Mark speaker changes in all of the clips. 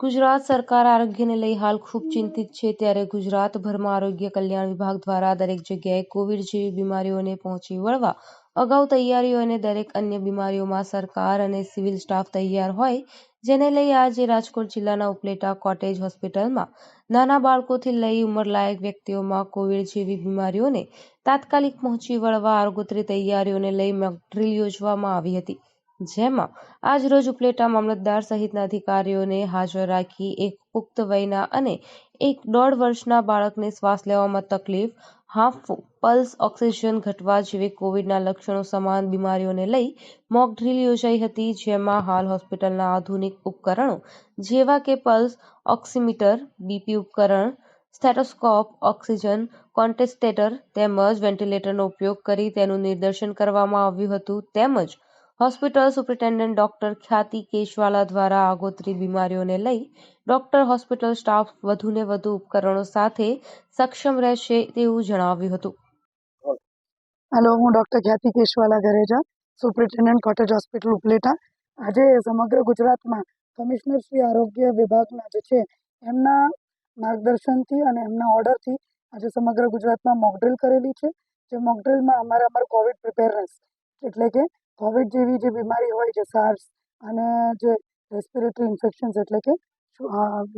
Speaker 1: ગુજરાત સરકાર આરોગ્યને લઈ હાલ ખૂબ ચિંતિત છે ત્યારે ગુજરાતભરમાં આરોગ્ય કલ્યાણ વિભાગ દ્વારા દરેક જગ્યાએ કોવિડ જેવી બીમારીઓને પહોંચી વળવા અગાઉ તૈયારીઓ અને દરેક અન્ય બીમારીઓમાં સરકાર અને સિવિલ સ્ટાફ તૈયાર હોય, જેને લઈ આજે રાજકોટ જિલ્લાના ઉપલેટા કોટેજ હોસ્પિટલમાં નાના બાળકોથી લઈ ઉંમરલાયક વ્યક્તિઓમાં કોવિડ જેવી બીમારીઓને તાત્કાલિક પહોંચી વળવા આગોતરી તૈયારીઓને લઈ મોક ડ્રીલ યોજવામાં આવી હતી, જેમાં આજરોજ ઉપલેટા મામલતદાર સહિતના અધિકારીઓને હાજર રાખી એક પુખ્ત વયના અને 1.5 વર્ષના બાળકને શ્વાસ લેવામાં તકલીફ, હાંફ પલ્સ, ઓક્સિજન ઘટવા જેવી કોવિડના લક્ષણો સમાન બીમારીઓને લઈ મોક ડ્રીલ યોજાઈ હતી, જેમાં હાલ હોસ્પિટલના આધુનિક ઉપકરણો જેવા કે પલ્સ ઓક્સિમીટર, બીપી ઉપકરણ, સ્ટેથોસ્કોપ, ઓક્સિજન કોન્સન્ટ્રેટર તેમજ વેન્ટિલેટરનો ઉપયોગ કરી તેનું નિદર્શન કરવામાં આવ્યું હતું, તેમજ હોસ્પિટલ સુપ્રિન્ટેન્ડન્ટ ડોક્ટર ખ્યાતિ કેશવાલા દ્વારા આગોતરી બીમારીઓને લઈ ડોક્ટર હોસ્પિટલ સ્ટાફ વધુને વધુ ઉપકરણો સાથે સક્ષમ રહેશે તેવું જણાવ્યું હતું.
Speaker 2: હેલો, હું ડૉક્ટર ખ્યાતિ Keshwala Gareja, superintendent cottage hospital Upleta. આજે સમગ્ર ગુજરાતમાં કમિશનર શ્રી આરોગ્ય વિભાગના જે છે એમના માર્ગદર્શનથી અને એમના ઓર્ડરથી આજે સમગ્ર ગુજરાતમાં મોકડ્રીલ કરેલી છે. જે મોકડ્રીલમાં અમારું કોવિડ પ્રિપેરનેસ એટલે કે કોવિડ જેવી જે બીમારી હોય છે, સાર્સ અને જે રેસ્પિરેટરી ઇન્ફેક્શન્સ એટલે કે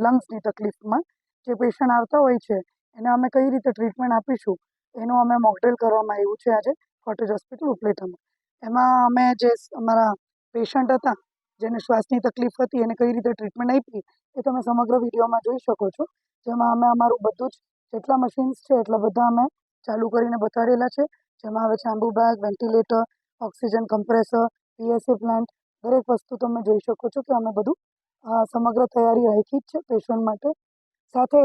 Speaker 2: લંગ્સની તકલીફમાં જે પેશન્ટ આવતા હોય છે એને અમે કઈ રીતે ટ્રીટમેન્ટ આપીશું એનું અમે મોકડ્રીલ કરવામાં આવ્યું છે આજે કોટેજ હોસ્પિટલ ઉપલેટામાં. એમાં અમે જે અમારા પેશન્ટ હતા જેને શ્વાસની તકલીફ હતી એને કઈ રીતે ટ્રીટમેન્ટ આપી એ તમે સમગ્ર વિડીયોમાં જોઈ શકો છો. જેમાં અમે અમારું બધું જ જેટલા મશીન્સ છે એટલા બધા અમે ચાલુ કરીને બતાડેલા છે. જેમાં આવે છે Ambu bag, ventilator, oxygen compressor, PSA plant, દરેક વસ્તુ તમે જોઈ શકો છો કે અમે બધું સમગ્ર તૈયારી રાખી જ છે પેશન્ટ માટે. સાથે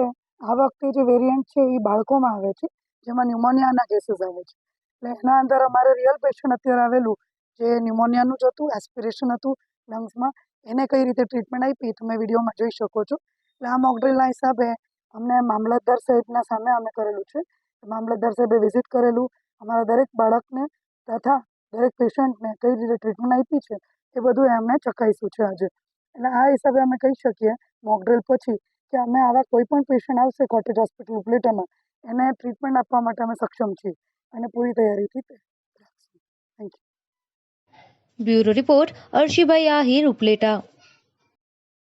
Speaker 2: આ વખતે જે વેરિયન્ટ છે એ બાળકોમાં આવે છે, જેમાં ન્યુમોનિયાના કેસીસ આવે છે. એટલે એના અંદર અમારે રિયલ પેશન્ટ અત્યારે આવેલું જે ન્યુમોનિયાનું જ હતું, એસ્પિરેશન હતું લંગ્સમાં, એને કઈ રીતે ટ્રીટમેન્ટ આપી તમે વિડીયોમાં જોઈ શકો છો. એટલે આ મોકડ્રીલના હિસાબે અમને મામલતદાર સાહેબના સામે અમે કરેલું છે. મામલતદાર સાહેબે વિઝિટ કરેલું, અમારા દરેક બાળકને તથા દરેક પેશન્ટને કઈ રીતે ટ્રીટમેન્ટ આપી છે એ બધું એમને ચકાસ્યું છે આજે. એટલે આ હિસાબે અમે કહી શકીએ મોકડ્રીલ પછી કે અમે આવા કોઈ પણ પેશન્ટ આવશે કોટેજ હોસ્પિટલ ઉપલેટામાં એને ટ્રીટમેન્ટ આપવા માટે અમે સક્ષમ છીએ અને પૂરી તૈયારીથી થેન્ક યુ.
Speaker 1: બ્યુરો રિપોર્ટ, અર્શીભાઈ આહિર, ઉપલેટા.